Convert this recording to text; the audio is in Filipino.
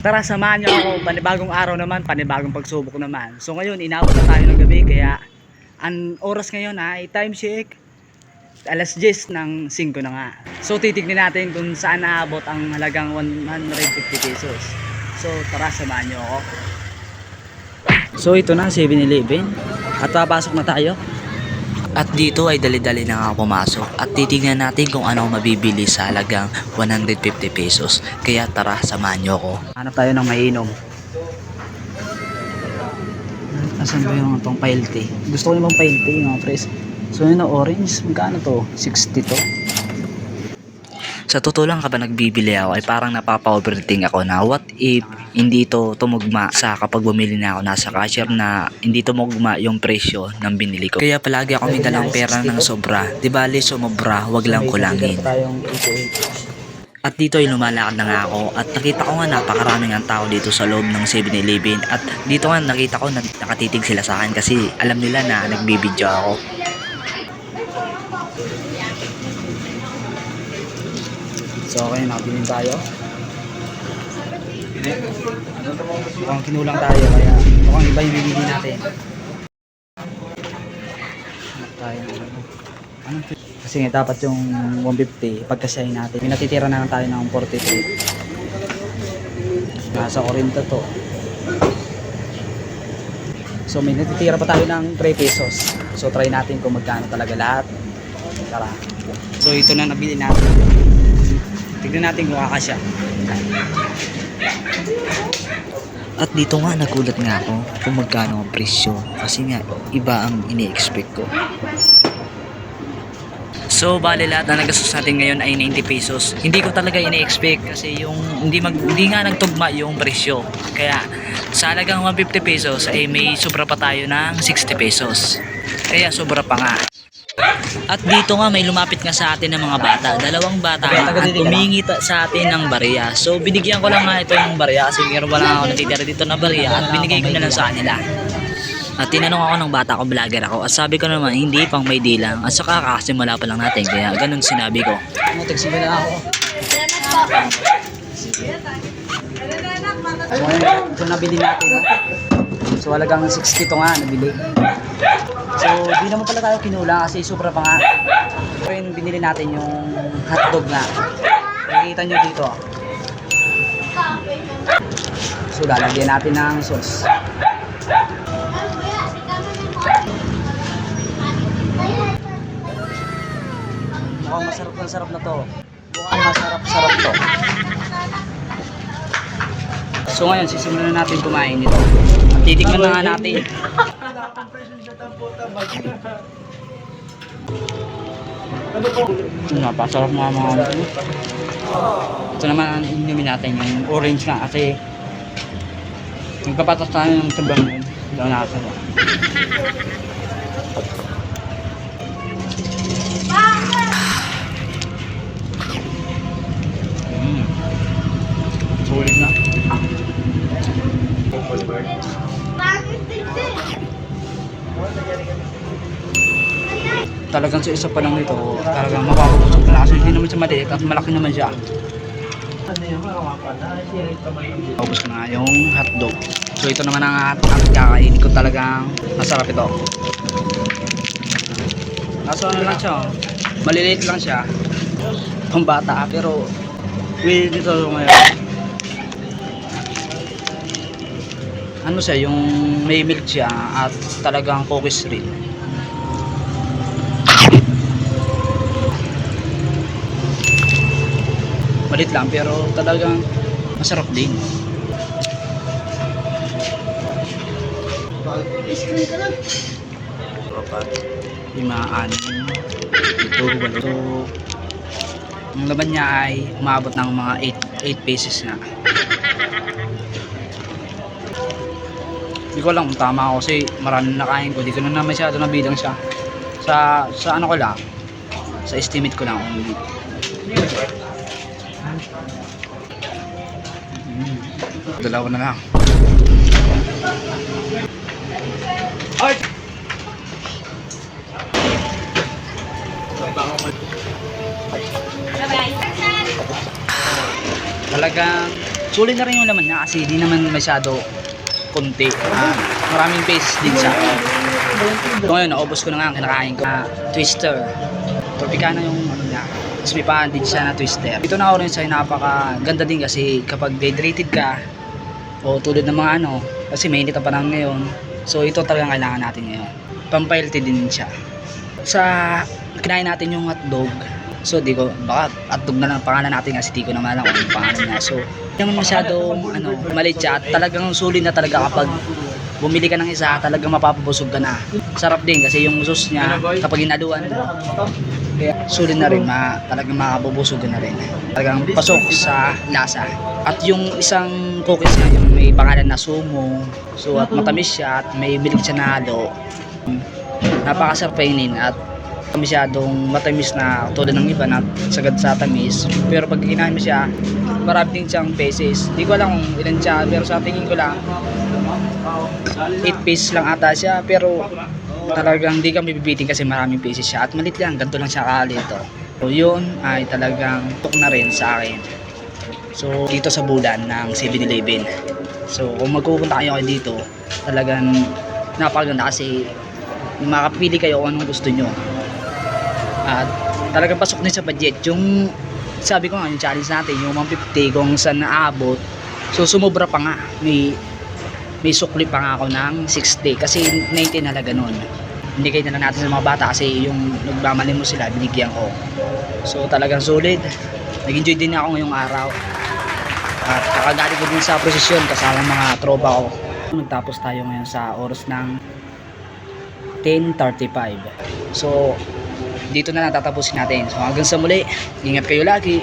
Tara, samahan niyo ako. Panibagong araw naman, panibagong pagsubok naman. So ngayon, inabot na tayo ng gabi. Kaya, ang oras ngayon ay time check. Alas 10 ng 5 na nga. So titignan natin kung saan naabot ang halagang 150 pesos. So tara, samahan niyo ako. So ito na, 7-Eleven. At papasok na tayo. At dito ay dali-dali na nga pumasok at titignan natin kung ano ang mabibili sa halagang 150 pesos. Kaya tara, samahan nyo ako. Hanap tayo ng mainom. Asan ba yung itong pile tea? Gusto ko yung pile tea, mga pres. So yun na orange, magkano to? 60 to. Sa totoo lang kapag nagbibili ako ay parang napapa-overthink ako na what if hindi to tumugma sa kapag bumili na ako nasa cashier na hindi tumugma yung presyo ng binili ko. Kaya palagi ako may dalang pera ng sobra. Di bali sumobra, wag lang kulangin. At dito ay lumalakad na nga ako at nakita ko nga napakaraming ang tao dito sa loob ng 7-Eleven at dito nga nakita ko na nakatitig sila sa akin kasi alam nila na nagbibideo ako. So okay, nakabilin tayo. Mukhang kinulang tayo kaya mukhang iba yung bibili natin. Kasi nga dapat yung 150 pagkasahin natin. May natitira na lang tayo ng 43. Nasa 40 to. So may natitira pa tayo ng 3 pesos. So try natin kung magkano talaga lahat. Tara. So ito na nabili natin. Tignan natin kung kakasya. At dito nga nagulat nga ako kung magkano ang presyo kasi nga iba ang ini-expect ko. So bale lahat na nagastos natin ngayon ay 90 pesos. Hindi ko talaga ini-expect kasi yung hindi nga nagtugma yung presyo. Kaya sa halagang 150 pesos ay may sobra pa tayo ng 60 pesos. Kaya sobra pa nga. At dito nga may lumapit nga sa atin ng mga bata. Dalawang bata nga at humingi sa atin ng barya. So binigyan ko lang nga itong barya kasi meron wala ako natitira dito na barya at binigay ko na lang sa kanila. At tinanong ako ng bata kung vlogger ako at sabi ko naman hindi pang may dilang at saka kakasimula pa lang natin kaya ganun sinabi ko. Tagsiba na ako. So ito nabili natin. So halagang 60 to nga nabili. So di naman pala tayo kinulang kasi sobra pa nga. So yung binili natin yung hotdog nga. Nakikita nyo dito. So lalagyan natin ng sauce. Mukhang masarap na to. Mukhang masarap to. So ngayon sisimulan na natin kumain nito. At titikman na nga natin. Napasarap mga ito naman ang inumin natin yung orange nga kasi nagpapatas tayo ng sabang yun. Daw nakasarap. Sulit na. Talagang sa isa pa lang nito, talagang mapapabusog ka na kasi hindi naman siya maliit at malaki naman siya. Paubos ko na yung hotdog. So ito naman ang kakainin ko, talagang masarap ito. Kaso ano lang siya, maliliit lang siya. Pambata pero with dito ngayon. Ano siya, yung may milk siya at talagang cookies rin. Malit lang pero talagang masarap din. Limaan ito, walo. Ang laban niya ay umabot ng mga 8 pesos na. Hindi ko lang kung tama ako kasi maraming nakain ko. Hindi ko na masyado nabilang siya. Sa ano ko lang, sa estimate ko lang. Dalawa na lang. Talagang Sulit na rin yung laman niya kasi di naman masyado konti. Maraming pieces din siya. So ngayon, naubos ko na nga ang kinakain ko na twister. Tropicana yung ano niya. Tapos may paan din siya na twister. Ito na orange ay napaka ganda din kasi kapag dehydrated ka o tulad ng mga ano, kasi mainit ang panahon ngayon. So ito talagang kailangan natin ngayon. Pampailte din siya. Sa kinain natin yung hotdog. So di ko, baka hotdog na lang ang pangalan natin kasi di ko naman alam kung yung pangalan niya. So hindi naman masyadong ano, maliit siya at talagang sulit na talaga kapag bumili ka ng isa, talagang mapapabusog ka na. Sarap din kasi yung sauce niya kapag inaluan, kaya sulit na rin, talagang makapabusog ka na rin. Talagang pasok sa lasa. At yung isang cookies na yung may pangalan na sumo, so at matamis siya at may milk siya na halo. Napakasarap kainin at masyadong matamis na tulad ng iba na sagad sa tamis, pero pag kinain mo siya marami din siyang pieces. Di ko alam kung ilan siya pero sa tingin ko lang 8 pieces lang ata siya, pero talagang di ka mabibitin kasi maraming pieces siya at malit lang, ganito lang siya kalito. So yun ay talagang tuk na rin sa akin. So dito sa bulan ng 7-Eleven, so kung magpupunta kayo dito talagang napakaganda kasi makapili kayo kung anong gusto nyo. At talagang pasok din sa budget. Yung sabi ko nga, yung challenge natin, yung 150 kung saan naabot. So sumobra pa nga. May sukli pa nga ako ng 60 kasi 90 na halaga nun. Hindi kayo na lang natin sa mga bata kasi yung nagmamali mo sila, binigyan ko. So talagang solid. Nag-enjoy din ako ngayong araw. At kakagaling ko din sa prosesyon kasama mga tropa ko. Nagtapos tayo ngayon sa oras ng 10:35. So dito na lang tatapusin natin. So hanggang sa muli, ingat kayo lagi.